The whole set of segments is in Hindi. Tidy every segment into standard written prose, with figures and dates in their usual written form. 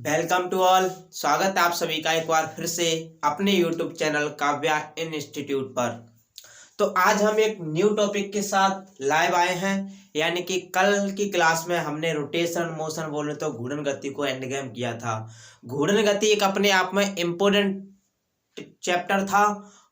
Welcome to all. स्वागत है आप सभी का एक बार फिर से अपने यूट्यूब चैनल काव्या इंस्टीट्यूट पर। तो आज हम एक न्यू टॉपिक के साथ लाइव आए हैं, यानी कि कल की क्लास में हमने रोटेशन मोशन बोले तो घूर्णन गति को एंड गेम किया था। घूर्णन गति एक अपने आप में इम्पोर्टेंट चैप्टर था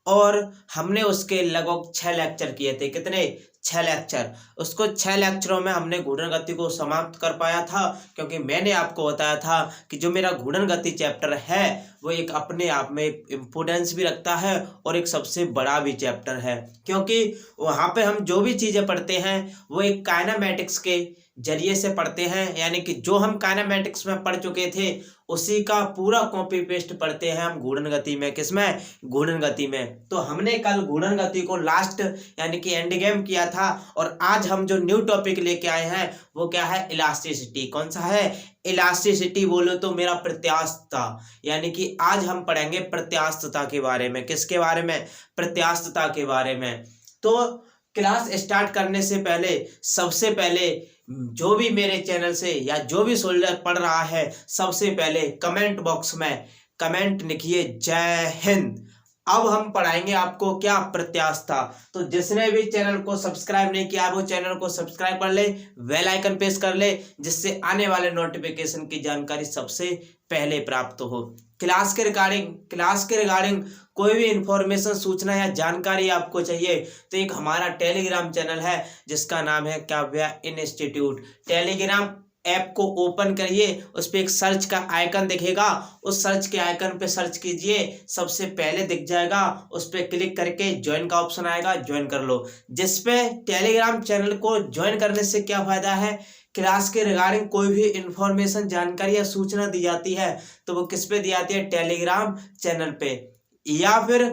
और हमने उसके लगभग 6 लेक्चर किए थे। कितने? 6 लेक्चर। उसको 6 लेक्चरों में हमने घूर्णन गति को समाप्त कर पाया था, क्योंकि मैंने आपको बताया था कि जो मेरा घूर्णन गति चैप्टर है वो एक अपने आप में इम्पोर्टेंस भी रखता है और एक सबसे बड़ा भी चैप्टर है, क्योंकि वहाँ पे हम जो भी चीज़ें पढ़ते हैं वो एक काइनेमेटिक्स के जरिए से पढ़ते हैं, यानी कि जो हम काइनेमेटिक्स में पढ़ चुके थे उसी का पूरा कॉपी पेस्ट पढ़ते हैं हम घूर्णन गति में। किसमें? घूर्णन गति में। तो हमने कल घूर्णन गति को लास्ट यानी कि एंड गेम किया था और आज हम जो न्यू टॉपिक लेके आए हैं वो क्या है? इलास्टिसिटी। कौन सा है? इलास्टिसिटी बोलो तो मेरा प्रत्यास्थता, यानी कि आज हम पढ़ेंगे प्रत्यास्थता के बारे में। किसके बारे में? प्रत्यास्थता के बारे में। तो क्लास स्टार्ट करने से पहले सबसे पहले जो भी मेरे चैनल से या जो भी सोल्जर पढ़ रहा है, सबसे पहले कमेंट बॉक्स में कमेंट लिखिए जय हिंद। अब हम पढ़ाएंगे आपको क्या? प्रत्यास्थता। तो जिसने भी चैनल को सब्सक्राइब नहीं किया वो चैनल को सब्सक्राइब कर ले, बेल आइकन प्रेस कर ले, जिससे आने वाले नोटिफिकेशन की जानकारी सबसे पहले प्राप्त हो। क्लास के रिगार्डिंग कोई भी इंफॉर्मेशन, सूचना या जानकारी आपको चाहिए तो एक हमारा टेलीग्राम चैनल है जिसका नाम है काव्या इंस्टीट्यूट। टेलीग्राम ऐप को ओपन करिए, उस पर एक सर्च का आइकन दिखेगा, उस सर्च के आइकन पे सर्च कीजिए, सबसे पहले दिख जाएगा, उस पर क्लिक करके ज्वाइन का ऑप्शन आएगा, ज्वाइन कर लो। जिसपे टेलीग्राम चैनल को ज्वाइन करने से क्या फायदा है? क्लास के रिगार्डिंग कोई भी इंफॉर्मेशन, जानकारी या सूचना दी जाती है तो वो किस पे दी जाती है? टेलीग्राम चैनल पे। या फिर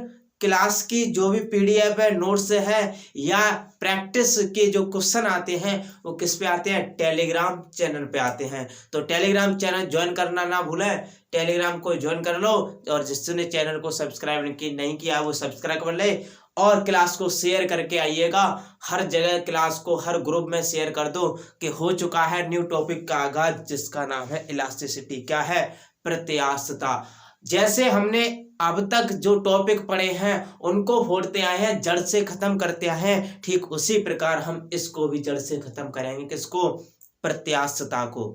क्लास की जो भी पीडीएफ है, नोट्स है, या प्रैक्टिस के जो क्वेश्चन आते हैं वो किस पे आते हैं? टेलीग्राम चैनल पे आते हैं। तो टेलीग्राम चैनल ज्वाइन करना ना भूलें, टेलीग्राम को ज्वाइन कर लो। और जिसने चैनल को सब्सक्राइब नहीं किया वो सब्सक्राइब कर ले और क्लास को शेयर करके आइएगा। हर जगह क्लास को, हर ग्रुप में शेयर कर दो कि हो चुका है न्यू टॉपिक का आगाज, जिसका नाम है इलास्टिसिटी। क्या है? प्रत्यास्थता। जैसे हमने अब तक जो टॉपिक पढ़े हैं उनको फोड़ते आए हैं, जड़ से खत्म करते आए हैं, ठीक उसी प्रकार हम इसको भी जड़ से खत्म करेंगे। किसको? प्रत्यास्थता को।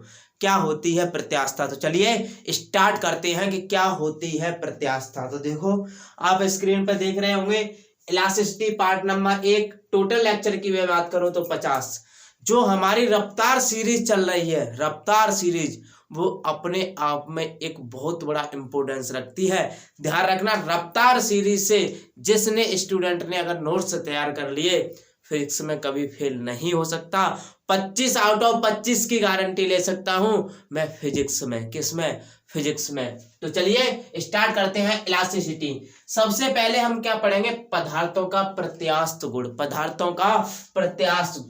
क्या होती है प्रत्यास्थता? तो चलिए स्टार्ट करते हैं कि क्या होती है प्रत्यास्थता। तो देखो, आप स्क्रीन पर देख रहे होंगे elasticity part number 1। Total lecture की मैं बात करूं तो 50। जो हमारी रफ्तार सीरीज चल रही है, रफ्तार सीरीज, वो अपने आप में एक बहुत बड़ा इंपॉर्टेंस रखती है। ध्यान रखना, रफ्तार सीरीज से जिसने स्टूडेंट ने अगर नोट्स तैयार कर लिए फिजिक्स में कभी फेल नहीं हो सकता। 25 आउट ऑफ 25 की गारंटी ले सकता हूं मैं फिजिक्स में। किसमें? फिजिक्स में। तो चलिए स्टार्ट करते हैं इलास्टिसिटी। सबसे पहले हम क्या पढ़ेंगे? पदार्थों का प्रत्यास्थ गुण। पदार्थों का प्रत्यास्थ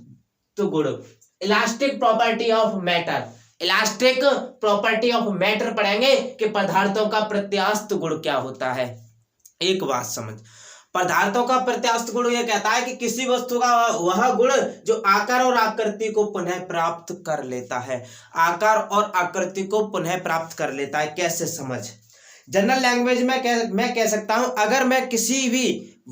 गुण। Elastic property of matter. Elastic property of matter पढ़ेंगे कि पदार्थों का प्रत्यास्थ गुण क्या होता है। एक बात समझ, पदार्थों का प्रत्यास्थ गुण यह कहता है कि किसी वस्तु का वह गुण जो आकार और आकृति को पुनः प्राप्त कर लेता है। आकार और आकृति को पुनः प्राप्त कर लेता है। कैसे समझ? जनरल लैंग्वेज में मैं कह सकता हूं, अगर मैं किसी भी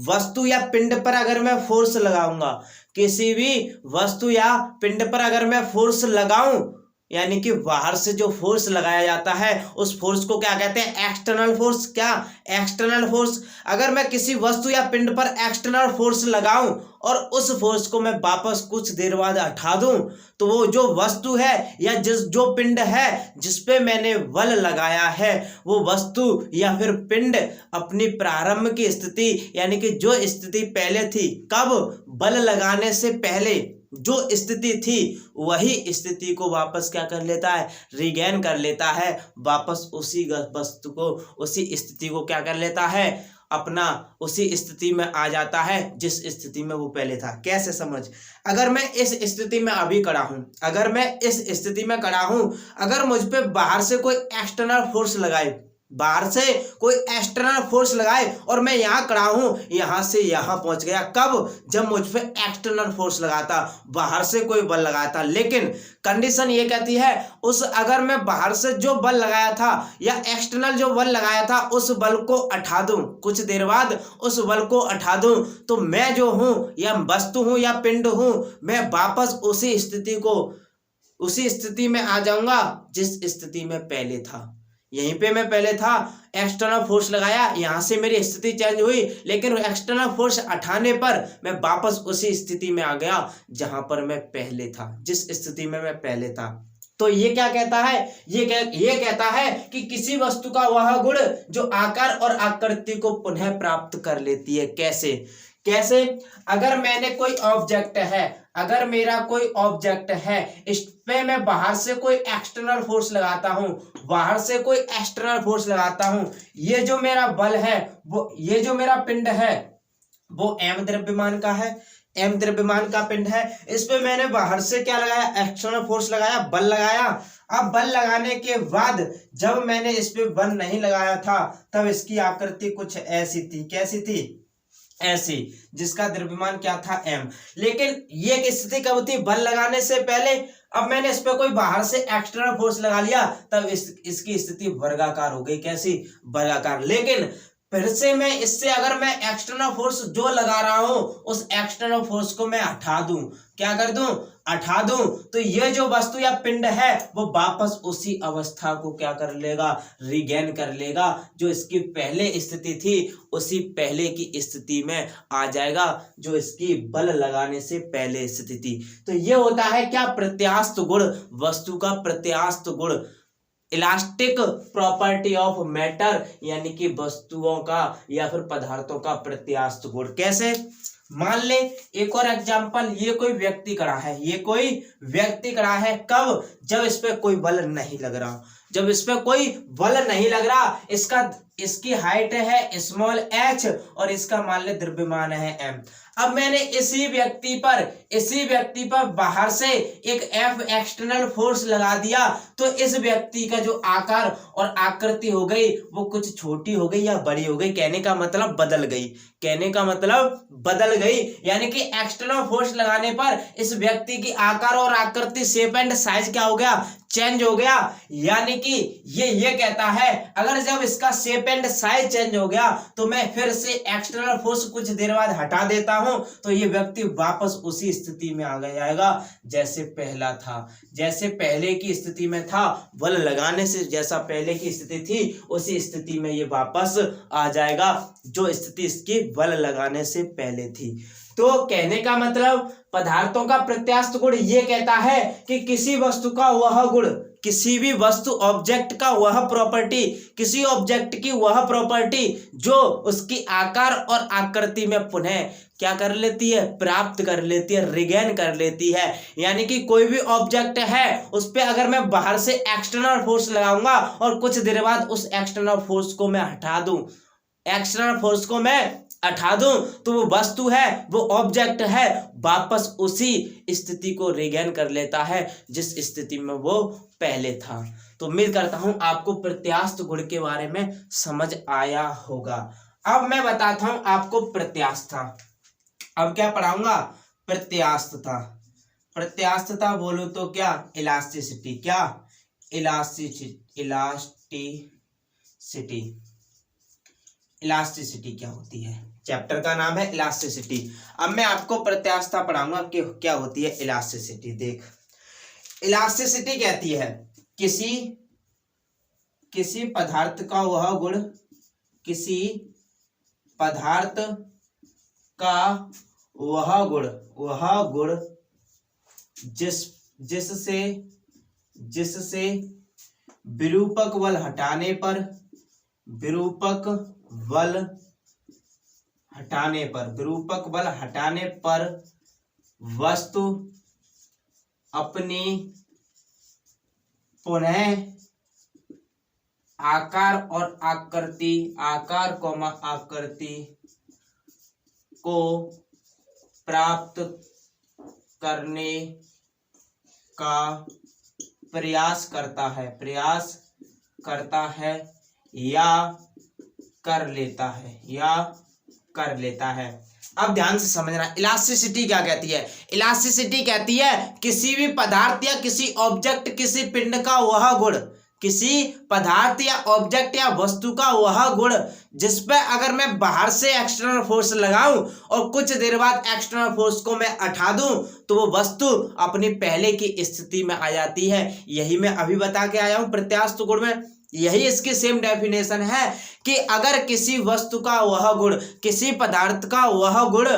वस्तु या पिंड पर अगर मैं फोर्स लगाऊंगा, किसी भी वस्तु या पिंड पर अगर मैं फोर्स लगाऊं, यानी कि बाहर से जो फोर्स लगाया जाता है उस फोर्स को क्या कहते हैं? External force. क्या? External force. अगर मैं किसी वस्तु या पिंड पर एक्सटर्नल फोर्स लगाऊं और उस फोर्स को मैं वापस कुछ देर बाद हटा दूं तो वो जो वस्तु है या जो पिंड है जिस पे मैंने बल लगाया है वो वस्तु या फिर पिंड अपनी प्रारंभ की स्थिति, यानी कि जो स्थिति पहले थी, कब? बल लगाने से पहले जो स्थिति थी वही स्थिति को वापस क्या कर लेता है? रिगेन कर लेता है। वापस उसी वस्तु को, उसी स्थिति को क्या कर लेता है? अपना उसी स्थिति में आ जाता है जिस स्थिति में वो पहले था। कैसे समझ? अगर मैं इस स्थिति में अभी खड़ा हूं, अगर मैं इस स्थिति में खड़ा हूं, अगर मुझ पे बाहर से कोई एक्सटर्नल फोर्स लगाए, बाहर से कोई एक्सटर्नल फोर्स लगाए और मैं यहाँ खड़ा हूँ, यहाँ से यहाँ पहुँच गया। कब? जब मुझ पे एक्सटर्नल फोर्स लगाता, बाहर से कोई बल लगाता। लेकिन कंडीशन ये कहती है उस अगर मैं बाहर से जो बल लगाया था या एक्सटर्नल जो बल लगाया था उस बल को हटा दूं, कुछ देर बाद उस बल को हटा दूं, तो मैं जो हूँ या वस्तु हूँ या पिंड हूँ, मैं वापस उसी स्थिति में आ जाऊंगा जिस स्थिति में पहले था। यहीं पे मैं पहले था, एक्सटर्नल फोर्स लगाया, यहाँ से मेरी स्थिति चेंज हुई, लेकिन एक्सटर्नल फोर्स हटाने पर मैं वापस उसी स्थिति में आ गया जहां पर मैं पहले था, जिस स्थिति में मैं पहले था। तो ये क्या कहता है? ये कहता है कि किसी वस्तु का वह गुण जो आकार और आकृति को पुनः प्राप्त कर लेती है। कैसे? अगर मेरा कोई ऑब्जेक्ट है, इस पे मैं बाहर से कोई एक्सटर्नल फोर्स लगाता हूं, ये जो मेरा बल है ये जो मेरा पिंड है वो m द्रव्यमान का है, m द्रव्यमान का पिंड है। इस पे मैंने बाहर से क्या लगाया? एक्सटर्नल फोर्स लगाया, बल लगाया। अब बल लगाने के बाद जब मैंने इस पे बल नहीं लगाया था तब इसकी आकृति कुछ ऐसी थी। कैसी थी? ऐसी, जिसका द्रव्यमान क्या था? m। लेकिन ये स्थिति कब थी? बल लगाने से पहले। अब मैंने इस पे कोई बाहर से एक्सटर्नल फोर्स लगा लिया तब इसकी स्थिति वर्गाकार हो गई। कैसी? वर्गाकार। लेकिन फिर से मैं इससे अगर मैं एक्सटर्नल फोर्स जो लगा रहा हूं उस एक्सटर्नल फोर्स को मैं हटा दूं, क्या कर दूं? हटा दूं, तो ये जो वस्तु या पिंड है वो वापस उसी अवस्था को क्या कर लेगा? रिगेन कर लेगा, जो इसकी पहले स्थिति थी उसी पहले की स्थिति में आ जाएगा, जो इसकी बल लगाने से पहले स्थिति थी। तो ये होता है क्या? प्रत्यास्थ गुण, वस्तु का प्रत्यास्थ गुण, इलास्टिक प्रॉपर्टी ऑफ मैटर, यानी कि वस्तुओं का या फिर पदार्थों का प्रत्यास्थ गुण। कैसे? मान ले एक और एग्जांपल, ये कोई व्यक्ति खड़ा है। कब? जब इस पे कोई बल नहीं लग रहा। इसकी हाइट है स्मॉल h और इसका मान ले द्रव्यमान है m। अब मैंने इसी व्यक्ति पर बाहर से एक F एक्सटर्नल फोर्स लगा दिया, तो इस व्यक्ति का जो आकार और आकृति हो गई वो कुछ छोटी हो गई या बड़ी हो गई। कहने का मतलब बदल गई। यानी कि एक्सटर्नल फोर्स लगाने पर इस व्यक्ति की आकार और आकृति, शेप एंड साइज क्या हो गया? चेंज हो गया। यानी कि ये कहता है अगर जब इसका शेप एंड साइज चेंज हो गया तो मैं फिर से एक्सटर्नल फोर्स कुछ देर बाद हटा देता हूं, तो ये व्यक्ति वापस उसी स्थिति में आ जाएगा जैसे पहला था, जैसे पहले की स्थिति में था। बल लगाने से जैसा पहले की स्थिति थी उसी स्थिति में ये वापस आ जाएगा, जो स्थिति इसकी बल लगाने से पहले थी। तो कहने का मतलब पदार्थों का प्रत्यास्थ गुण ये कहता है कि किसी वस्तु का वह गुण, किसी भी वस्तु ऑब्जेक्ट का वह प्रॉपर्टी, किसी ऑब्जेक्ट की वह प्रॉपर्टी जो उसकी आकार और आकृति में पुनः क्या कर लेती है? प्राप्त कर लेती है, रिगेन कर लेती है। यानी कि कोई भी ऑब्जेक्ट है उस पे अगर मैं बाहर से एक्सटर्नल फोर्स लगाऊंगा और कुछ देर बाद उस एक्सटर्नल फोर्स को मैं हटा दूं, तो वो वस्तु है, वो ऑब्जेक्ट है, वापस उसी स्थिति को रिगेन कर लेता है जिस स्थिति में वो पहले था। तो उम्मीद करता हूं आपको प्रत्यास्थ गुण के बारे में समझ आया होगा। अब मैं बताता हूं आपको प्रत्यास्थता। अब क्या पढ़ाऊंगा? प्रत्यास्थता बोलूं तो क्या? इलास्टिसिटी। क्या? इलास्टिसिटी क्या होती है? चैप्टर का नाम है इलास्टिसिटी। अब मैं आपको प्रत्यास्थता पढ़ाऊंगा कि क्या होती है इलास्टिसिटी। देख, इलास्टिसिटी कहती है किसी पदार्थ का वह गुण जिससे विरूपक बल हटाने पर वस्तु अपनी पुनः आकार आकृति को प्राप्त करने का प्रयास करता है, या कर लेता है। अब ध्यान से समझना, इलास्टिसिटी क्या कहती है? इलास्टिसिटी कहती है किसी भी पदार्थ या किसी ऑब्जेक्ट, किसी पिंड का वह गुण, किसी पदार्थ या ऑब्जेक्ट या वस्तु का वह गुण जिस पे अगर मैं बाहर से एक्सटर्नल फोर्स लगाऊं और कुछ देर बाद एक्सटर्नल फोर्स को मैं हटा दूं तो वो वस्तु अपनी पहले की स्थिति में आ जाती है। यही मैं अभी बता के आया हूं प्रत्यास्थ गुण में। यही इसकी सेम डेफिनेशन है कि अगर किसी वस्तु का वह गुण, किसी पदार्थ का वह गुण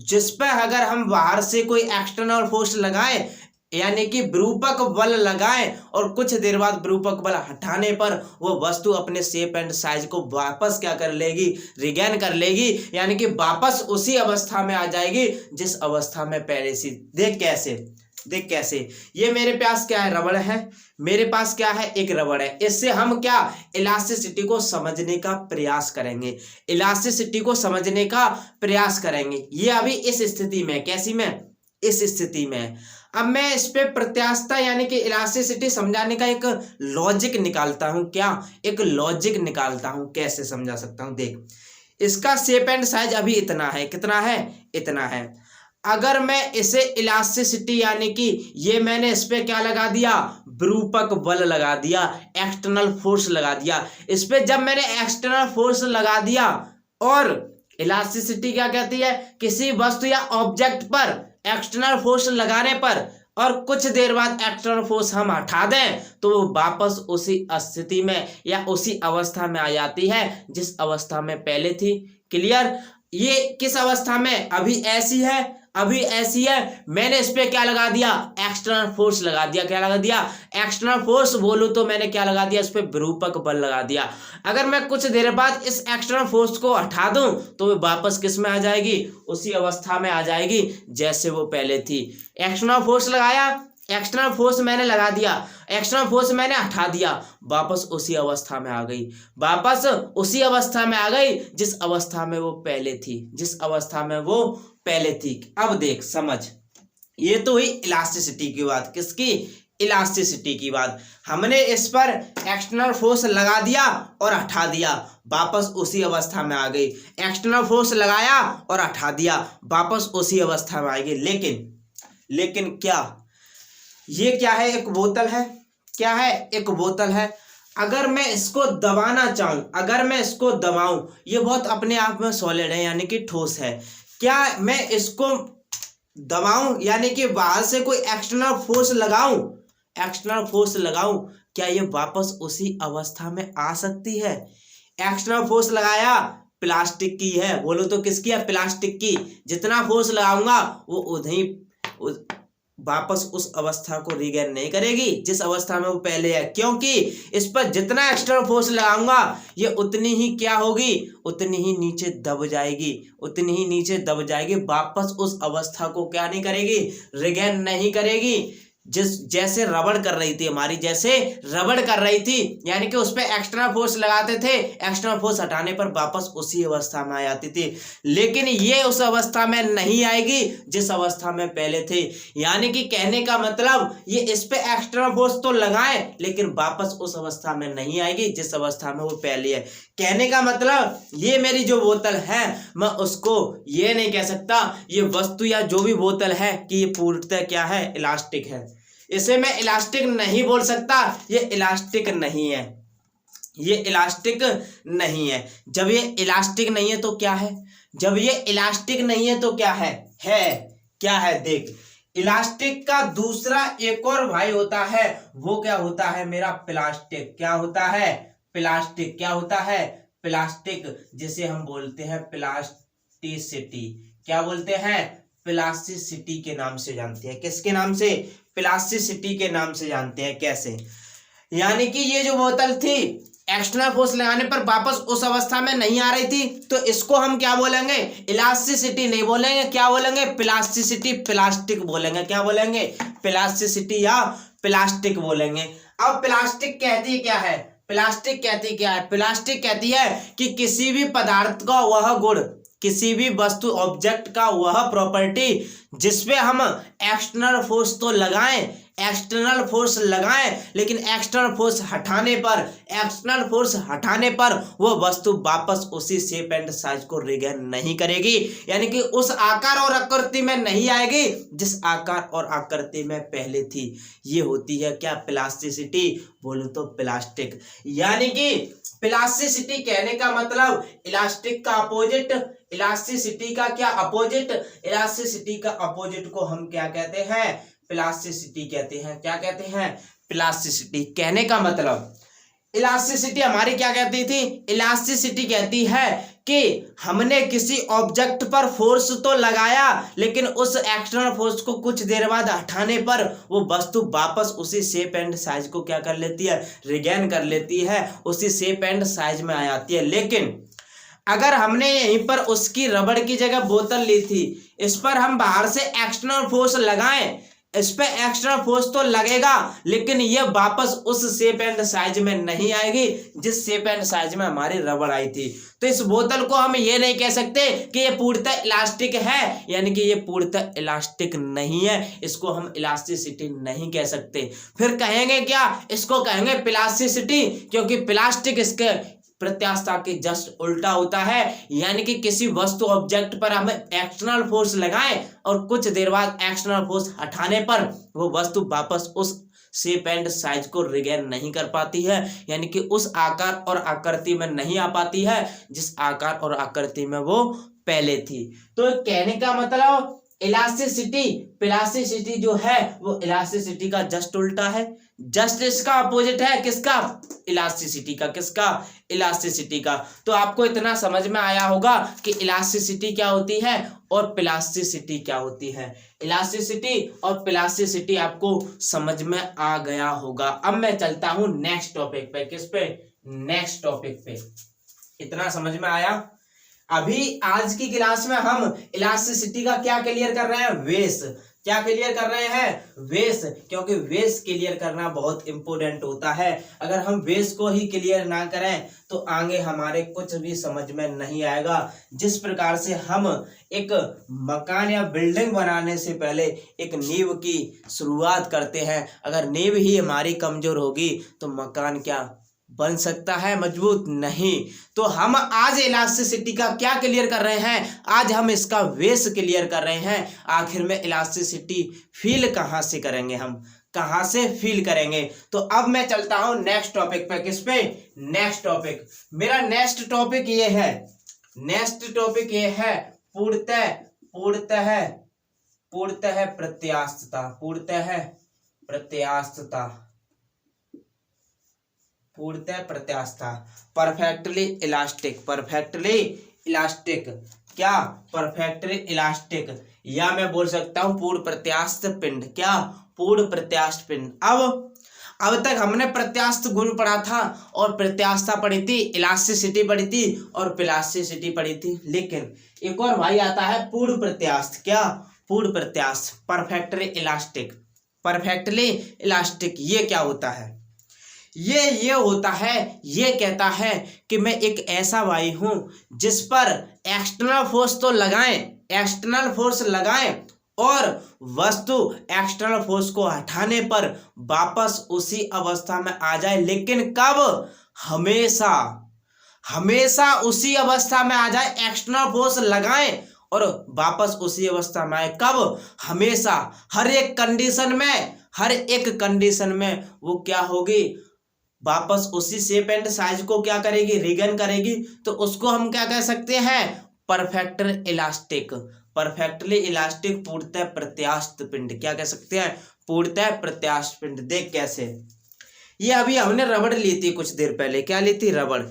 जिस पे अगर हम बाहर से कोई एक्सटर्नल फोर्स लगाएं यानी कि विरूपक बल लगाएं और कुछ देर बाद विरूपक बल हटाने पर वो वस्तु अपने शेप एंड साइज को वापस क्या कर लेगी? रिगेन कर लेगी, यानी कि वापस उसी अवस्था में आ जाएगी जिस अवस्था में पहले से। देख कैसे ये मेरे पास क्या है? रबड़ है। मेरे पास क्या है? एक रबड़ है। इससे हम क्या इलास्टिसिटी को समझने का प्रयास करेंगे, इलास्टिसिटी को समझने का प्रयास करेंगे। ये अभी इस स्थिति में, कैसी में? इस स्थिति में। अब मैं इस पे प्रत्यास्थता यानी कि इलास्टिसिटी समझाने का एक लॉजिक निकालता हूं। क्या? एक लॉजिक निकालता हूं। कैसे समझा सकता हूं? देख, इसका शेप एंड साइज अभी इतना है। कितना है? इतना है। अगर मैं इसे इलास्टिसिटी यानी कि ये मैंने इस पे क्या लगा दिया? विरूपक बल लगा दिया, एक्सटर्नल फोर्स लगा दिया। इस पे जब मैंने एक्सटर्नल फोर्स लगा दिया, और इलास्टिसिटी क्या कहती है? किसी वस्तु या ऑब्जेक्ट पर एक्सटर्नल फोर्स लगाने पर और कुछ देर बाद एक्सटर्नल फोर्स हम हटा दें तो वो वापस उसी स्थिति में या उसी अवस्था में आ जाती है जिस अवस्था में पहले थी। क्लियर? ये किस अवस्था में? अभी ऐसी है, अभी ऐसी है। मैंने इस पे क्या लगा दिया? एक्सटर्नल फोर्स लगा दिया। क्या लगा दिया? एक्सटर्नल फोर्स बोलूं तो मैंने क्या लगा दिया? इस पे विरूपक बल लगा दिया। अगर मैं कुछ देर बाद इस एक्सटर्नल फोर्स को हटा दूं तो वो वापस किस में आ जाएगी? उसी अवस्था में आ जाएगी जैसे वो पहले थी। एक्सटर्नल फोर्स लगाया, एक्सटर्नल फोर्स मैंने लगा दिया, एक्सटर्नल फोर्स मैंने हटा दिया, वापस उसी अवस्था में आ गई, वापस उसी अवस्था में आ गई जिस अवस्था में वो पहले थी, जिस अवस्था में वो पहले थी। अब देख समझ, ये तो हुई इलास्टिसिटी की बात। किसकी? इलास्टिसिटी की बात। हमने इस पर एक्सटर्नल फोर्स लगा दिया और हटा दिया, वापस उसी अवस्था में आ गई। एक्सटर्नल फोर्स लगाया और हटा दिया, वापस उसी अवस्था में आ गई। लेकिन क्या ये क्या है? एक बोतल है। क्या है? एक बोतल है। अगर मैं इसको दबाना चाहूं, अगर मैं इसको दबाऊं, ये बहुत अपने आप में सॉलिड है यानी कि ठोस है। क्या मैं इसको दबाऊं यानी कि बाहर से कोई एक्सटर्नल फोर्स लगाऊं, एक्सटर्नल फोर्स लगाऊं, क्या ये वापस उसी अवस्था में आ सकती है? एक्सटर्नल फोर्स लगाया, प्लास्टिक की है, बोलो तो किसकी है? प्लास्टिक की। जितना फोर्स लगाऊंगा वो उधर वापस उस अवस्था को रिगेन नहीं करेगी जिस अवस्था में वो पहले है, क्योंकि इस पर जितना एक्सटर्नल फोर्स लगाऊंगा ये उतनी ही क्या होगी? उतनी ही नीचे दब जाएगी, उतनी ही नीचे दब जाएगी, वापस उस अवस्था को क्या नहीं करेगी? रिगेन नहीं करेगी। जैसे रबड़ कर रही थी हमारी, जैसे रबड़ कर रही थी, यानी कि उस पर एक्सटर्नल फोर्स लगाते थे, एक्सटर्नल फोर्स हटाने पर वापस उसी अवस्था में आ जाती थी। लेकिन ये उस अवस्था में नहीं आएगी जिस अवस्था में पहले थे। यानी कि कहने का मतलब ये इस पे एक्सटर्नल फोर्स तो लगाए लेकिन वापस उस अवस्था में नहीं आएगी जिस अवस्था में वो पहले है। कहने का मतलब ये मेरी जो बोतल है, मैं उसको ये नहीं कह सकता ये वस्तु या जो भी बोतल है कि ये पूर्णतः क्या है? इलास्टिक है। इसे मैं इलास्टिक नहीं बोल सकता, ये इलास्टिक नहीं है, ये इलास्टिक नहीं है। जब ये इलास्टिक नहीं है तो क्या है? जब ये इलास्टिक नहीं है तो क्या है? क्या है? देख, इलास्टिक का दूसरा एक और भाई होता है, वो क्या होता है मेरा? प्लास्टिक। क्या होता है? प्लास्टिक। क्या होता है? प्लास्टिक, जिसे हम बोलते हैं प्लास्टिसिटी। क्या बोलते हैं? प्लास्टिसिटी के नाम से जानते हैं। किसके नाम से? प्लास्टिसिटी के नाम से जानते हैं। कैसे? यानी कि ये जो बोतल थी एक्सटर्नल फोर्स लगाने पर वापस उस अवस्था में नहीं आ रही थी, तो इसको हम क्या बोलेंगे? इलास्टिसिटी नहीं बोलेंगे, क्या बोलेंगे? प्लास्टिसिटी, प्लास्टिक बोलेंगे। क्या बोलेंगे? प्लास्टिसिटी या प्लास्टिक बोलेंगे। अब प्लास्टिक कहती क्या है? प्लास्टिक कहती क्या है? प्लास्टिक कहती है कि किसी भी पदार्थ का वह गुण, किसी भी वस्तु ऑब्जेक्ट का वह प्रॉपर्टी जिसपे हम एक्सटर्नल फोर्स तो लगाएं, एक्सटर्नल फोर्स लगाएं, लेकिन एक्सटर्नल फोर्स हटाने पर वो वस्तु वापस उसी शेप एंड साइज को रिगेन नहीं करेगी, यानी कि उस आकार और आकृति में नहीं आएगी जिस आकार और आकृति में पहले थी। ये होती है क्या? प्लास्टिसिटी। बोलो तो प्लास्टिक। यानी कि प्लास्टिसिटी कहने का मतलब इलास्टिक का अपोजिट, इलास्टिसिटी का क्या? अपोजिट। इलास्टिसिटी का अपोजिट को हम क्या कहते हैं? प्लास्टिसिटी कहते हैं। क्या कहते हैं? प्लास्टिसिटी। कहने का मतलब इलास्टिसिटी हमारी क्या कहती थी? इलास्टिसिटी कहती है कि हमने किसी ऑब्जेक्ट पर फोर्स तो लगाया, लेकिन उस एक्सटर्नल फोर्स को कुछ देर बाद हटाने पर वो वस्तु वापस उसी शेप एंड साइज को क्या कर लेती है? रिगेन कर लेती है, उसी शेप एंड साइज में आ जाती है। लेकिन अगर हमने यहीं पर उसकी रबड़ की जगह बोतल ली थी, इस पर हम बाहर से एक्सटर्नल फोर्स लगाएं, इस पे एक्स्ट्रा फोर्स तो लगेगा, लेकिन ये वापस उस शेप एंड साइज में नहीं आएगी जिस शेप एंड साइज में हमारी रबड़ आई थी। तो इस बोतल को हम ये नहीं कह सकते कि ये पूर्णतः इलास्टिक है, यानी कि ये पूर्णतः इलास्टिक नहीं है, इसको हम इलास्टिसिटी नहीं कह सकते। फिर कहेंगे क्या? इसको कहेंगे प्लास्टिसिटी, क्योंकि प्लास्टिक इसके प्रत्यास्थता के जस्ट उल्टा होता है। यानी कि किसी वस्तु ऑब्जेक्ट पर हम एक्सटर्नल फोर्स लगाएं और कुछ देर बाद एक्सटर्नल फोर्स हटाने पर वो वस्तु वापस उस शेप एंड साइज को रिगेन नहीं कर पाती है, यानी कि उस आकार और आकृति में नहीं आ पाती है जिस आकार और आकृति में वो पहले थी। तो कहने का मतलब इलास्टिसिटी, प्लास्टिसिटी जो है वो इलास्टिसिटी का जस्ट उल्टा है, जस्ट इसका अपोजिट है। किसका? इलास्टिसिटी का। किसका? इलास्टिसिटी का। तो आपको इतना समझ में आया होगा कि इलास्टिसिटी क्या होती है और प्लास्टिसिटी क्या होती है। इलास्टिसिटी और प्लास्टिसिटी आपको समझ में आ गया होगा। अब मैं चलता हूं नेक्स्ट टॉपिक पे। किस पे? नेक्स्ट टॉपिक पे। इतना समझ में आया? अभी आज की क्लास में हम इलास्टिसिटी का क्या क्लियर कर रहे हैं? वेस। क्या क्लियर कर रहे हैं? वेस। क्योंकि वेस क्लियर करना बहुत इंपॉर्टेंट होता है। अगर हम वेस को ही क्लियर ना करें तो आगे हमारे कुछ भी समझ में नहीं आएगा। जिस प्रकार से हम एक मकान या बिल्डिंग बनाने से पहले एक नींव की शुरुआत करते हैं, अगर नींव ही हमारी कमजोर होगी तो मकान क्या बन सकता है? मजबूत नहीं। तो हम आज इलास्टिसिटी का क्या क्लियर कर रहे हैं? आज हम इसका वेस क्लियर कर रहे हैं। आखिर में इलास्टिसिटी फील कहाँ से करेंगे? हम कहाँ से फील करेंगे? तो अब मैं चलता हूं नेक्स्ट टॉपिक पे। किस पे? Next topic. मेरा नेक्स्ट टॉपिक ये है, नेक्स्ट टॉपिक ये है पूर्णतः प्रत्यास्थता। पूर्णतः प्रत्यास्थता। पूर्णतः प्रत्यास्थता। Perfectly elastic. Perfectly elastic. क्या? परफेक्टली इलास्टिक, या मैं बोल सकता हूं पूर्ण प्रत्यास्थ पिंड। क्या? पूर्ण प्रत्यास्थ पिंड। अब तक हमने प्रत्यास्थ गुण पढ़ा था और प्रत्यास्थता पढ़ी थी, इलास्टिसिटी पढ़ी थी और प्लास्टिसिटी पढ़ी थी। लेकिन एक और भाई आता है पूर्ण प्रत्यास्थ। क्या? पूर्ण प्रत्यास्थ। Perfectly elastic. परफेक्टली इलास्टिक ये क्या होता है? ये होता है, ये कहता है कि मैं एक ऐसा वाई हूं जिस पर एक्सटर्नल फोर्स तो लगाएं, एक्सटर्नल फोर्स लगाएं और वस्तु एक्सटर्नल फोर्स को हटाने पर वापस उसी अवस्था में आ जाए। लेकिन कब? हमेशा। हमेशा उसी अवस्था में आ जाए। एक्सटर्नल फोर्स लगाएं और वापस उसी अवस्था में आए। कब? हमेशा। हर एक कंडीशन में वो क्या होगी? वापस उसी शेप एंड साइज को क्या करेगी? रिगेन करेगी। तो उसको हम क्या कह सकते हैं? Perfectly elastic. परफेक्टली इलास्टिक पूर्णतः प्रत्यास्थ पिंड। क्या कह सकते हैं? पूर्णतः प्रत्यास्थ पिंड। देख कैसे, ये अभी हमने रबड़ ली थी कुछ देर पहले। क्या ली थी? रबड़।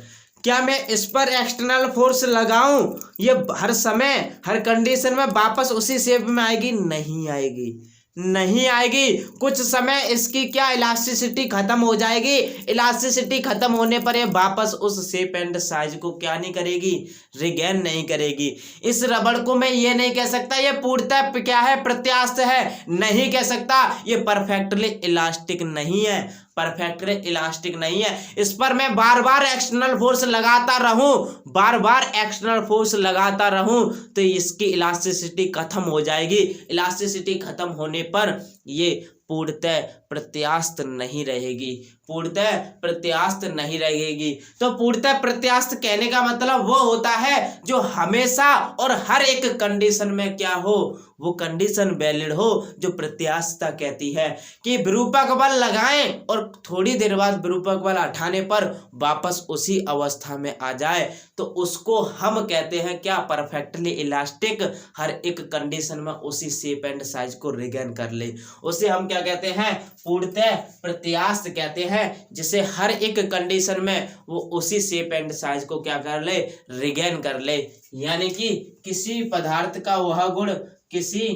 क्या मैं इस पर एक्सटर्नल फोर्स लगाऊं, ये हर समय हर कंडीशन में वापस उसी शेप में आएगी? नहीं आएगी, नहीं आएगी। कुछ समय इसकी क्या इलास्टिसिटी खत्म हो जाएगी। इलास्टिसिटी खत्म होने पर ये वापस उस शेप एंड साइज को क्या नहीं करेगी? रिगेन नहीं करेगी। इस रबड़ को मैं ये नहीं कह सकता ये पूर्णतः क्या है? प्रत्यास्थ है। नहीं कह सकता। ये परफेक्टली इलास्टिक नहीं है, परफेक्टली इलास्टिक नहीं है। इस पर मैं बार बार एक्सटर्नल फोर्स लगाता रहूं, बार बार एक्सटर्नल फोर्स लगाता रहूं तो इसकी इलास्टिसिटी खत्म हो जाएगी। इलास्टिसिटी खत्म होने पर ये पूर्णतः प्रत्यास्थ नहीं रहेगी, पूर्णतः प्रत्यास्थ नहीं रहेगी। तो पूर्णतः प्रत्यास्थ कहने का मतलब वो होता है जो हमेशा और हर एक कंडीशन में क्या हो, वो कंडीशन वैलिड हो, जो प्रत्यास्थता कहती है कि विरूपक बल लगाएं और थोड़ी देर बाद विरूपक बल हटाने पर वापस उसी अवस्था में आ जाए, तो उसको हम कहते हैं क्या, परफेक्टली इलास्टिक, हर एक कंडीशन में उसी शेप एंड साइज को रिगेन कर ले, उसे हम क्या कहते हैं, पूर्णतः प्रत्यास्थ कहते हैं, जिसे हर एक कंडीशन में वो उसी शेप एंड साइज को क्या कर ले, रिगेन कर ले। यानी कि किसी पदार्थ का वह गुण, किसी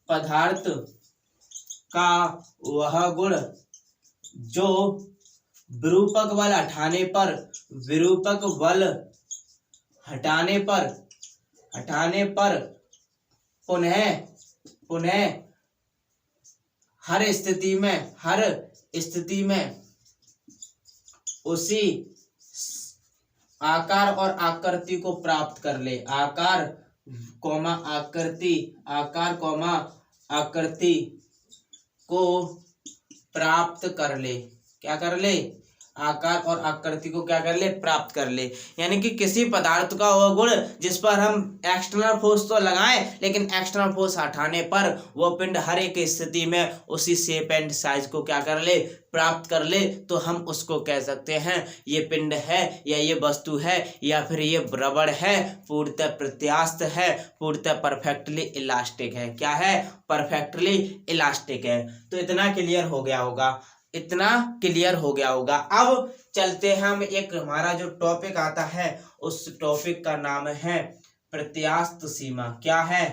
पदार्थ का वह गुण जो विरूपक बल हटाने पर, विरूपक बल हटाने पर पुनः हर स्थिति में उसी आकार और आकृति को प्राप्त कर ले, आकार आकृति को प्राप्त कर ले, क्या कर ले, आकार और आकृति को क्या कर ले, प्राप्त कर ले। यानी कि किसी पदार्थ का वो गुण जिस पर हम एक्सटर्नल फोर्स तो लगाएं, लेकिन एक्सटर्नल फोर्स हटाने पर वो पिंड हर एक स्थिति में उसी शेप एंड साइज को क्या कर ले, प्राप्त कर ले, तो हम उसको कह सकते हैं ये पिंड है, या ये वस्तु है, या फिर ये रबड़ है, पूर्णतः प्रत्यास्थ है, पूर्णतः परफेक्टली इलास्टिक है। क्या है, परफेक्टली इलास्टिक है। तो इतना क्लियर हो गया होगा, इतना क्लियर हो गया होगा। अब चलते हैं हम, एक हमारा जो टॉपिक आता है उस टॉपिक का नाम है प्रत्यास्थ सीमा। क्या है,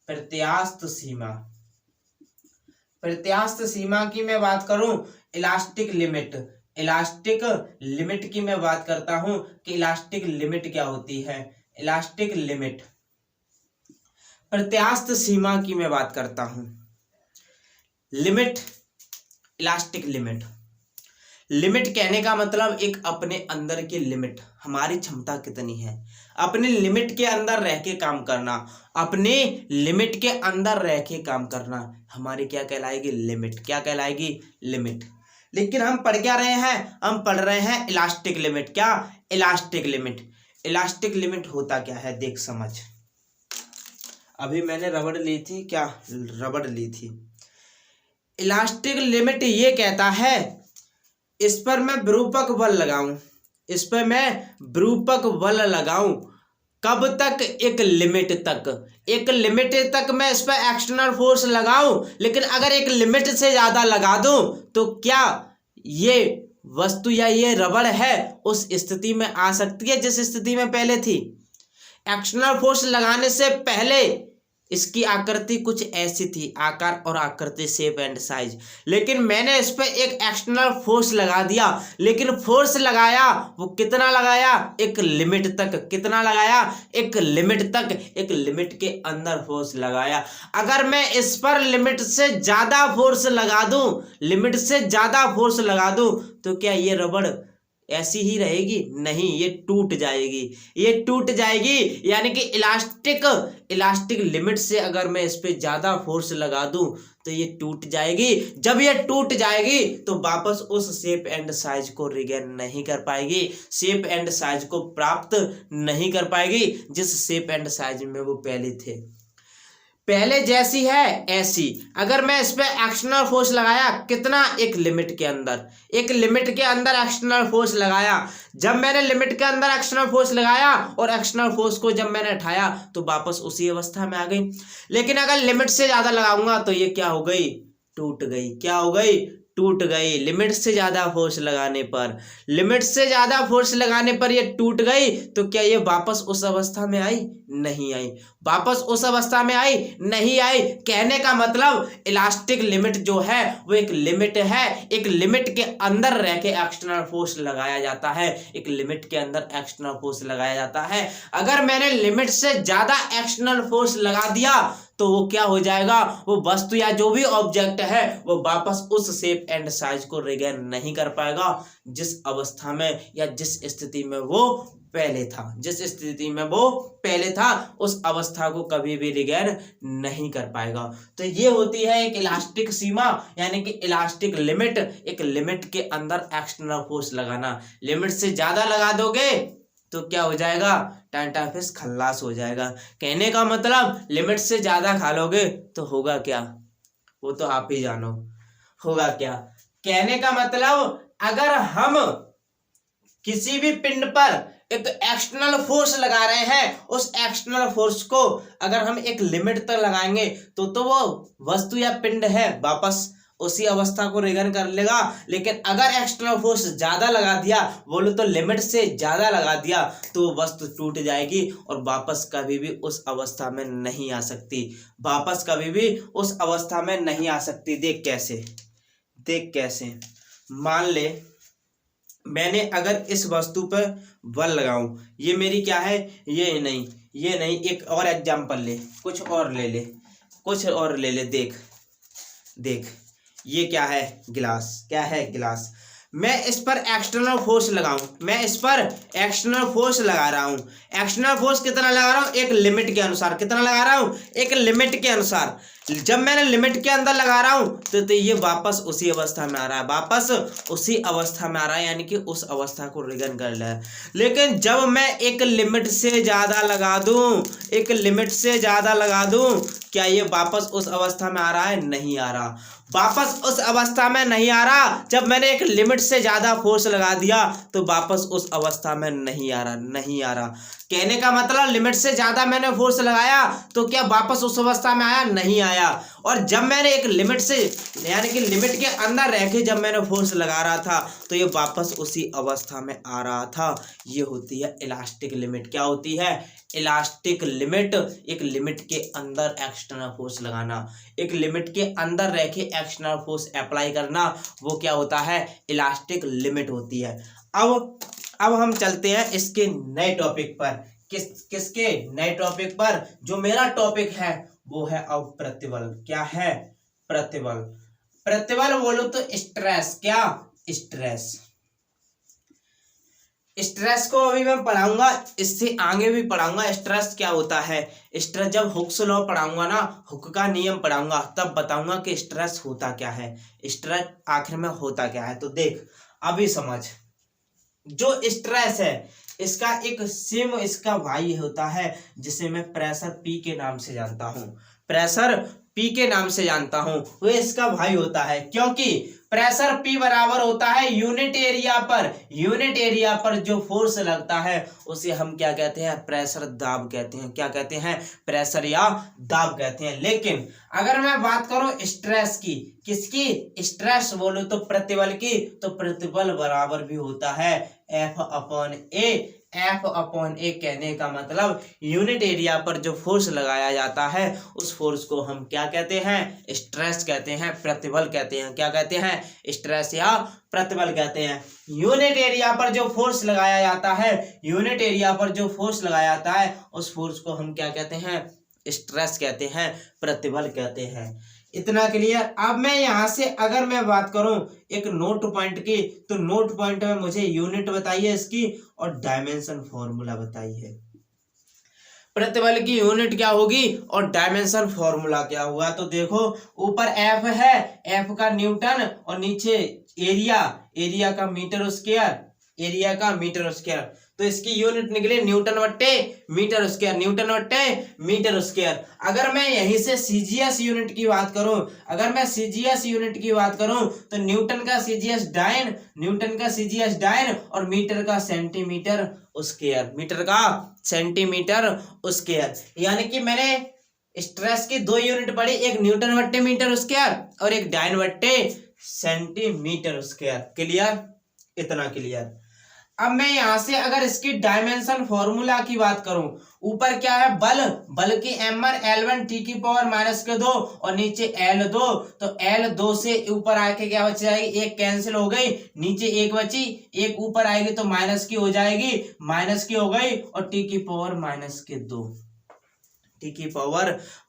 प्रत्यास्थ सीमा। प्रत्यास्थ सीमा की मैं बात करूं, इलास्टिक लिमिट, इलास्टिक लिमिट की मैं बात करता हूं कि इलास्टिक लिमिट क्या होती है। इलास्टिक लिमिट, प्रत्यास्थ सीमा की मैं बात करता हूं। लिमिट, इलास्टिक लिमिट, लिमिट कहने का मतलब एक अपने अंदर की लिमिट, हमारी क्षमता कितनी है, अपने लिमिट के अंदर रह के काम करना, अपने लिमिट के अंदर रह के काम करना हमारी क्या कहलाएगी, लिमिट। क्या कहलाएगी, लिमिट। लेकिन हम पढ़ क्या रहे हैं, हम पढ़ रहे हैं इलास्टिक लिमिट। क्या, इलास्टिक लिमिट। इलास्टिक लिमिट होता क्या है, देख समझ। अभी मैंने रबड़ ली थी, क्या रबड़ ली थी। इलास्टिक लिमिट ये कहता है इस पर मैं विरूपक बल लगाऊं, इस पर मैं विरूपक बल लगाऊं, कब तक, एक लिमिट तक, एक लिमिट तक मैं इस पर एक्सटर्नल फोर्स लगाऊं, लेकिन अगर एक लिमिट से ज्यादा लगा दूं तो क्या ये वस्तु या ये रबड़ है उस स्थिति में आ सकती है जिस स्थिति में पहले थी। एक्सटर्नल फोर्स लगाने से पहले इसकी आकृति कुछ ऐसी थी, आकार और आकृति, शेप एंड साइज, लेकिन मैंने इस पर एक एक्सटर्नल फोर्स लगा दिया, लेकिन फोर्स लगाया वो कितना लगाया, एक लिमिट तक। कितना लगाया, एक लिमिट तक, एक लिमिट के अंदर फोर्स लगाया। अगर मैं इस पर लिमिट से ज्यादा फोर्स लगा दूं, लिमिट से ज्यादा फोर्स लगा दूं, तो क्या ये रबड़ ऐसी ही रहेगी, नहीं, ये टूट जाएगी, ये टूट जाएगी। यानी कि इलास्टिक लिमिट से अगर मैं इस पे ज्यादा फोर्स लगा दूं तो ये टूट जाएगी। जब ये टूट जाएगी तो वापस उस शेप एंड साइज को रिगेन नहीं कर पाएगी, शेप एंड साइज को प्राप्त नहीं कर पाएगी जिस शेप एंड साइज में वो पहले थे। पहले जैसी है ऐसी। अगर मैं इस पे एक्सटर्नल फोर्स लगाया, कितना, एक लिमिट के अंदर, एक लिमिट के अंदर एक्सटर्नल फोर्स लगाया। जब मैंने लिमिट के अंदर एक्सटर्नल फोर्स लगाया और एक्सटर्नल फोर्स को जब मैंने उठाया तो वापस उसी अवस्था में आ गई। लेकिन अगर लिमिट से ज्यादा लगाऊंगा तो ये क्या हो गई, टूट गई। क्या हो गई, टूट गई। लिमिट से ज्यादा फोर्स लगाने पर, लिमिट से ज्यादा फोर्स लगाने पर ये टूट गई, तो क्या ये वापस उस अवस्था में आई, नहीं आई, वापस उस अवस्था में आई, नहीं आई। कहने का मतलब इलास्टिक लिमिट जो है वो एक लिमिट है, एक लिमिट के अंदर रह के एक्सटर्नल फोर्स लगाया जाता है, एक लिमिट के अंदर एक्सटर्नल फोर्स लगाया जाता है। अगर मैंने लिमिट से ज्यादा एक्सटर्नल फोर्स लगा दिया तो वो क्या हो जाएगा, वो वस्तु या जो भी ऑब्जेक्ट है वो वापस उस शेप एंड साइज को रिगेन नहीं कर पाएगा जिस अवस्था में या जिस स्थिति में वो पहले था, जिस स्थिति में वो पहले था उस अवस्था को कभी भी रिगेन नहीं कर पाएगा। तो ये होती है एक इलास्टिक सीमा, यानी कि इलास्टिक लिमिट। एक लिमिट के अंदर एक्सटर्नल फोर्स लगाना। लिमिट से ज्यादा लगा दोगे तो क्या हो जाएगा, टांटा फिश खल्लास हो जाएगा। कहने का मतलब लिमिट से ज्यादा खा लोगे तो होगा क्या, वो तो आप ही जानो होगा क्या। कहने का मतलब अगर हम किसी भी पिंड पर एक एक्सटर्नल फोर्स लगा रहे हैं, उस एक्सटर्नल फोर्स को अगर हम एक लिमिट तक लगाएंगे तो वो वस्तु या पिंड है वापस उसी अवस्था को रिगन कर लेगा। लेकिन अगर एक्सटर्नल फोर्स ज्यादा लगा दिया, बोलो तो लिमिट से ज्यादा लगा दिया, तो वस्तु टूट जाएगी और वापस कभी भी उस अवस्था में नहीं आ सकती। वापस कभी भी उस अवस्था में नहीं आ सकती। देख कैसे मान ले मैंने अगर इस वस्तु पर बल लगाऊं, ये मेरी क्या है, ये नहीं, एक और एग्जांपल ले, कुछ और ले ले। देख ये क्या है, गिलास। मैं इस पर एक्सटर्नल फोर्स लगाऊं, मैं इस पर एक्सटर्नल फोर्स लगा रहा हूं। एक्सटर्नल फोर्स कितना लगा रहा हूं, एक लिमिट के अनुसार। कितना लगा रहा हूं, एक लिमिट के अनुसार। जब मैंने लिमिट के अंदर लगा रहा हूं तो ये वापस उसी अवस्था में आ रहा है, यानी कि उस अवस्था को रिगन कर ले। लेकिन जब मैं एक लिमिट से ज्यादा लगा दूं, क्या ये वापस उस अवस्था में आ रहा है, नहीं आ रहा। वापस उस अवस्था में नहीं आ रहा। जब मैंने एक लिमिट से ज्यादा फोर्स लगा दिया तो वापस उस अवस्था में नहीं आ रहा। कहने का मतलब लिमिट से ज्यादा मैंने फोर्स लगाया तो क्या वापस उस अवस्था में आया, नहीं आया। और जब मैंने एक लिमिट से, यानी कि लिमिट के अंदर रह के जब मैंने फोर्स लगा रहा था तो ये वापस उसी अवस्था में आ रहा था। ये होती है इलास्टिक लिमिट। क्या होती है, इलास्टिक लिमिट। एक लिमिट के अंदर एक्सटर्नल फोर्स लगाना, एक लिमिट के अंदर रह के एक्सटर्नल फोर्स अप्लाई करना, वो क्या होता है, इलास्टिक लिमिट होती है। अब हम चलते हैं इसके नए टॉपिक पर। किसके नए टॉपिक पर, जो मेरा टॉपिक है वो है अब प्रतिबल। क्या है, प्रतिबल बोलो तो स्ट्रेस। क्या, स्ट्रेस को अभी मैं पढ़ाऊंगा, इससे आगे भी पढ़ाऊंगा स्ट्रेस क्या होता है। स्ट्रेस जब हुक्स लॉ पढ़ाऊंगा ना, हुक का नियम पढ़ाऊंगा, तब बताऊंगा कि स्ट्रेस होता क्या है, स्ट्रेस आखिर में होता क्या है। तो देख अभी समझ, जो स्ट्रेस है इसका एक सेम इसका भाई होता है, जिसे मैं प्रेशर पी के नाम से जानता हूं। वो इसका भाई होता है, क्योंकि प्रेशर P बराबर होता है यूनिट एरिया पर जो फोर्स लगता है उसे हम क्या कहते हैं, प्रेशर दाब कहते हैं। क्या कहते हैं, प्रेशर या दाब कहते हैं। लेकिन अगर मैं बात करूं स्ट्रेस की, किसकी, स्ट्रेस बोलो तो प्रतिबल की, तो प्रतिबल बराबर भी होता है F/A। कहने का मतलब यूनिट एरिया पर जो फोर्स लगाया जाता है उस फोर्स को हम क्या कहते हैं, स्ट्रेस कहते हैं, प्रतिबल कहते हैं। क्या कहते हैं, स्ट्रेस या प्रतिबल कहते हैं। यूनिट एरिया पर जो फोर्स लगाया जाता है उस फोर्स को हम क्या कहते हैं, स्ट्रेस कहते हैं, प्रतिबल कहते हैं। इतना क्लियर। अब मैं यहां से अगर मैं बात करूं एक नोट पॉइंट की, तो नोट पॉइंट में मुझे यूनिट बताइए इसकी और डायमेंशन फॉर्मूला बताइए। प्रतिबल की यूनिट क्या होगी और डायमेंशन फॉर्मूला क्या हुआ। तो देखो ऊपर F है, F का न्यूटन, और नीचे एरिया का मीटर स्क्वायर। तो इसकी यूनिट निकले न्यूटन बट्टे मीटर स्क्वायर। अगर मैं यहीं से सीजीएस यूनिट की बात करूं, तो न्यूटन का सीजीएस डाइन और मीटर का सेंटीमीटर स्क्वायर। यानी कि मैंने स्ट्रेस की दो यूनिट पढ़ी, एक न्यूटन बट्टे मीटर स्क्वायर और एक डाइन बट्टे सेंटीमीटर स्क्वायर। क्लियर, इतना क्लियर। अब मैं यहां से अगर इसकी डायमेंशन फॉर्मूला की बात करूं, ऊपर क्या है, बल की एमर L1 टी की पावर -2 और नीचे L2, तो L2 से ऊपर आके क्या बच जाएगी, एक कैंसिल हो गई, नीचे एक बची, एक ऊपर आएगी तो माइनस की हो जाएगी, और टी की पावर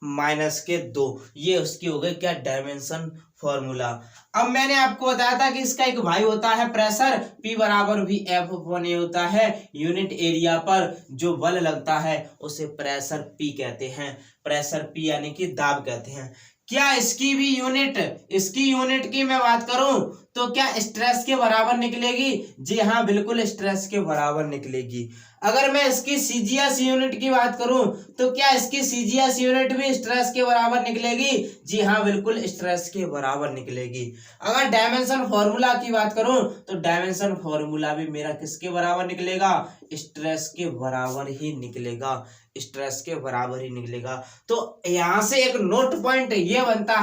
-2, ये उसकी हो गई क्या, डायमेंशन फॉर्मूला। अब मैंने आपको बताया था कि इसका एक भाई होता है प्रेशर, P बराबर भी F/A होता है। यूनिट एरिया पर जो बल लगता है उसे प्रेशर P कहते हैं, प्रेशर P यानी कि दाब कहते हैं। क्या इसकी भी यूनिट, इसकी यूनिट की मैं बात करूं तो क्या स्ट्रेस के बराबर निकलेगी? जी हाँ, बिल्कुल स्ट्रेस के बराबर निकलेगी। अगर मैं इसकी सीजीएस यूनिट की बात करूं तो क्या इसकी सीजीएस यूनिट भी स्ट्रेस के बराबर निकलेगी? जी हाँ, बिल्कुल स्ट्रेस के बराबर निकलेगी। अगर डायमेंशन फॉर्मूला की बात करूं तो डायमेंशन फॉर्मूला भी मेरा किसके बराबर निकलेगा? स्ट्रेस के बराबर ही निकलेगा, स्ट्रेस के बराबर ही निकलेगा। तो यहां से एक नोट पॉइंट ये बनता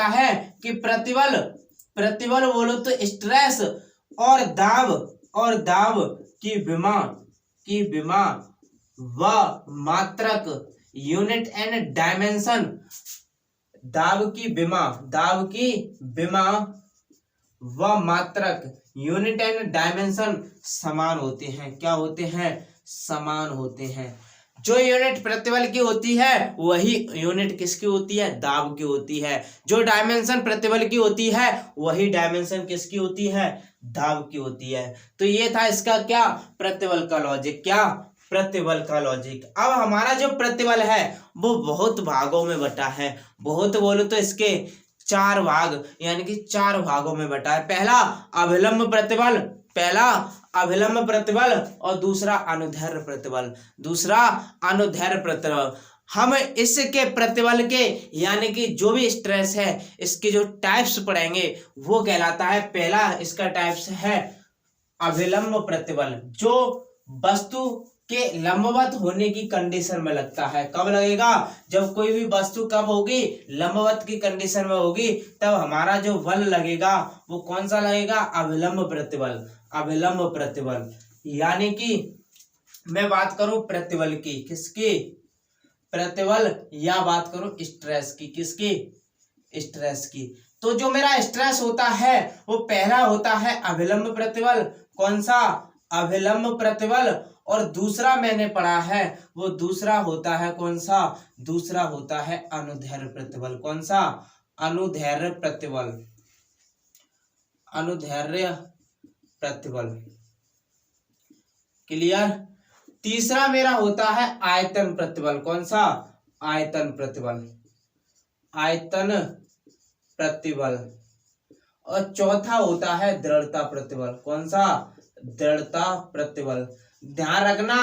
है कि प्रतिबल बोलो तो स्ट्रेस और दाब की विमा व मात्रक यूनिट एंड डायमेंशन, दाब की विमा व मात्रक यूनिट एंड डायमेंशन समान होते हैं। क्या होते हैं? समान होते हैं। जो यूनिट प्रतिबल की होती है वही यूनिट किसकी होती है? दाब की होती है। जो डायमेंशन प्रतिबल की होती है वही डायमेंशन किसकी होती है? दाब की होती है। तो ये था इसका क्या? प्रतिबल का लॉजिक। क्या? प्रतिबल का लॉजिक। अब हमारा जो प्रतिबल है वो बहुत भागों में बटा है, बहुत बोलो तो इसके 4 भाग यानी कि 4 भागों में बटा है। पहला अभिलंब प्रतिबल और दूसरा अनुदैर्ध्य प्रतिबल। हम इसके प्रतिबल के यानी कि जो भी स्ट्रेस है इसके जो टाइप्स पढ़ेंगे वो कहलाता है, पहला इसका टाइप्स है अभिलंब प्रतिबल, जो वस्तु के लंबवत होने की कंडीशन में लगता है। कब लगेगा? जब कोई भी वस्तु कब होगी? लंबवत की कंडीशन में होगी, तब हमारा जो बल लगेगा वो कौन सा लगेगा? अभिलंब प्रतिबल। यानी कि मैं बात करूं प्रतिबल की, किसकी? प्रतिबल, या बात करूं स्ट्रेस की, किसकी? स्ट्रेस की। तो जो मेरा स्ट्रेस होता है वो पहला होता है अभिलंब प्रतिबल। कौन सा? अभिलंब प्रतिबल। और दूसरा मैंने पढ़ा है वो दूसरा होता है कौन सा? दूसरा होता है अनुदैर्ध्य प्रतिबल। कौन सा? अनुदैर्ध्य प्रतिबल। क्लियर? तीसरा मेरा होता है आयतन प्रतिबल। कौन सा? आयतन प्रतिबल। और चौथा होता है दृढ़ता प्रतिबल। कौन सा? दृढ़ता प्रतिबल। ध्यान रखना,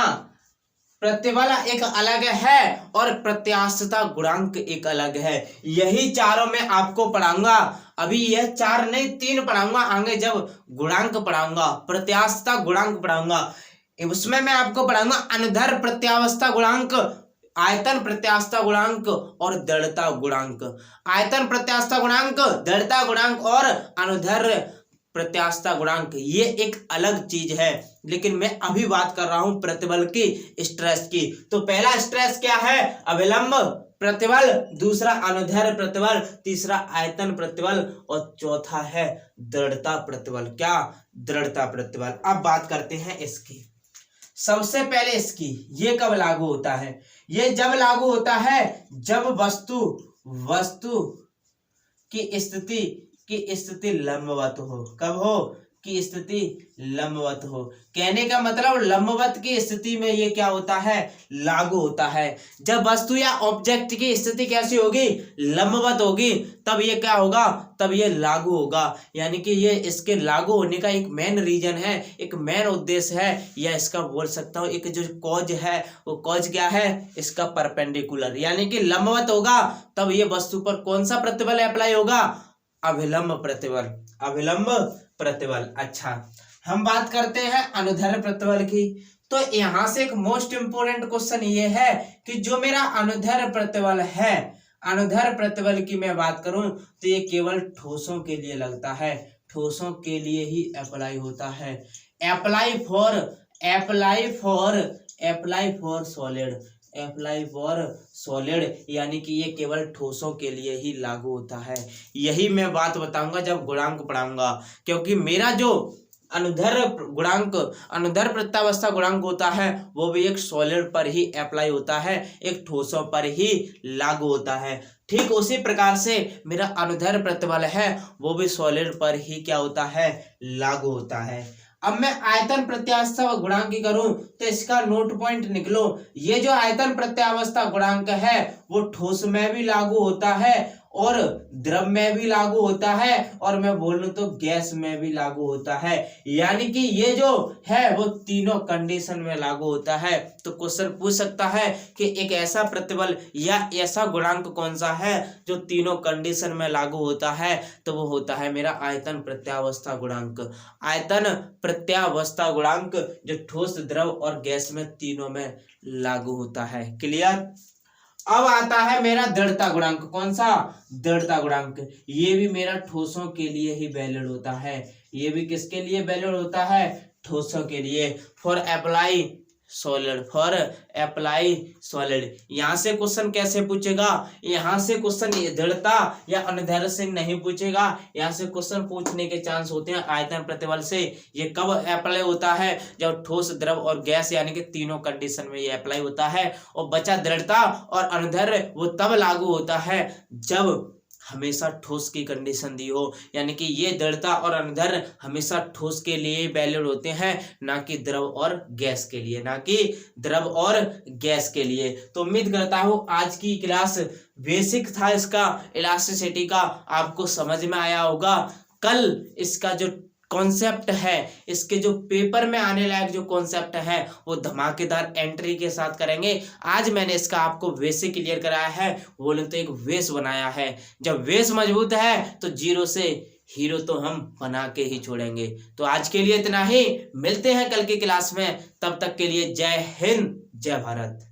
प्रतिबल एक अलग है और प्रत्यास्थता गुणांक एक अलग है। यही चारों मैं आपको पढ़ाऊंगा। अभी यह 4 नहीं 3 पढ़ाऊंगा, आगे जब गुणांक पढ़ाऊंगा, प्रत्यास्थता गुणांक पढ़ाऊंगा, उसमें मैं आपको पढ़ाऊंगा अनुदैर्ध्य प्रत्यावस्था गुणांक, आयतन प्रत्यास्थता गुणांक और दृढ़ता गुणांक। आयतन प्रत्यास्थता गुणांक, दृढ़ता गुणांक और अनुदैर्ध्य प्रत्यास्थता गुणांक, ये एक अलग चीज है। लेकिन मैं अभी बात कर रहा हूं प्रतिबल की, स्ट्रेस की। तो पहला स्ट्रेस क्या है? अभिलंब प्रतिबल, दूसरा अनुदैर्ध्य प्रतिबल, तीसरा आयतन प्रतिबल और चौथा है दृढ़ता प्रतिबल। क्या? दृढ़ता प्रतिबल। अब बात करते हैं इसकी। सबसे पहले इसकी ये कब लागू होता है? ये जब लागू होता है जब वस्तु की स्थिति लंबवत हो। कब हो? की स्थिति लंबवत हो। कहने का मतलब लंबवत की स्थिति में ये क्या होता है? लागू होता है। जब वस्तु या ऑब्जेक्ट की स्थिति कैसी होगी? लंबवत होगी, तब ये क्या होगा? तब ये लागू होगा। यानी कि ये इसके लागू होने का एक मेन रीजन है, एक मेन उद्देश्य है, या इसका बोल सकता हूँ एक जो कॉज है, वो कॉज क्या है? इसका परपेंडिकुलर, यानी कि लंबवत होगा तब ये वस्तु पर कौन सा प्रतिबल अप्लाई होगा? अभिलंब प्रतिबल। अच्छा, हम बात करते हैं अनुदैर्ध्य प्रतिबल की। तो यहां से एक मोस्ट इंपोर्टेंट क्वेश्चन ये है कि जो मेरा अनुदैर्ध्य प्रतिबल है, अनुदैर्ध्य प्रतिबल की मैं बात करूं तो ये केवल ठोसों के लिए लगता है, ठोसों के लिए ही अप्लाई होता है। अप्लाई फॉर सॉलिड, यानी कि ये केवल ठोसों के लिए ही लागू होता है। यही मैं बात बताऊंगा जब गुणांक पढ़ाऊंगा, क्योंकि मेरा जो अनुदैर्ध्य गुणांक, अनुदैर्ध्य प्रत्यावस्था गुणांक होता है वो भी एक सॉलिड पर ही अप्लाई होता है, एक ठोसों पर ही लागू होता है। ठीक उसी प्रकार से मेरा अनुदैर्ध्य प्रतिबल है वो भी सॉलिड पर ही क्या होता है, लागू होता है। अब मैं आयतन प्रत्यावस्था गुणांक की करूं तो इसका नोट पॉइंट निकलो, ये जो आयतन प्रत्यावस्था गुणांक है वो ठोस में भी लागू होता है और द्रव में भी लागू होता है और मैं बोलूं तो गैस में भी लागू होता है, यानी कि ये जो है वो तीनों कंडीशन में लागू होता है। तो क्वेश्चन पूछ सकता है कि एक ऐसा प्रतिबल या ऐसा गुणांक कौन सा है जो तीनों कंडीशन में लागू होता है, तो वो होता है मेरा आयतन प्रत्यावस्था गुणांक। आयतन प्रत्यावस्था गुणांक जो ठोस, द्रव और गैस में तीनों में लागू होता है। क्लियर। अब आता है मेरा दृढ़ता गुणांक। कौन सा? दृढ़ता गुणांक। ये भी मेरा ठोसों के लिए ही वैलिड होता है, ये भी किसके लिए वैलिड होता है? ठोसों के लिए। For apply solid, for apply solid. यहाँ से क्वेश्चन कैसे पूछेगा? यहाँ से क्वेश्चन दृढ़ता या अनुदैर्ध्य से नहीं पूछेगा, यहाँ से क्वेश्चन पूछने के चांस होते हैं आयतन प्रतिबल से। ये कब अप्लाई होता है? जब ठोस, द्रव और गैस यानी कि तीनों कंडीशन में ये अप्लाई होता है। और बचा दृढ़ता और अनुदैर्ध्य, वो तब लागू होता है जब हमेशा ठोस की कंडीशन दी हो, यानी कि ये दृढ़ता और अनुदैर्ध्य हमेशा ठोस के लिए वैलिड होते हैं, ना कि द्रव और गैस के लिए, ना कि द्रव और गैस के लिए। तो उम्मीद करता हूँ आज की क्लास बेसिक था इसका इलास्टिसिटी का, आपको समझ में आया होगा। कल इसका जो कॉन्सेप्ट है, इसके जो पेपर में आने लायक जो कॉन्सेप्ट है वो धमाकेदार एंट्री के साथ करेंगे। आज मैंने इसका आपको बेसिक क्लियर कराया है, बोले तो एक बेस बनाया है। जब बेस मजबूत है तो जीरो से हीरो तो हम बना के ही छोड़ेंगे। तो आज के लिए इतना ही, मिलते हैं कल की क्लास में, तब तक के लिए जय हिंद, जय भारत।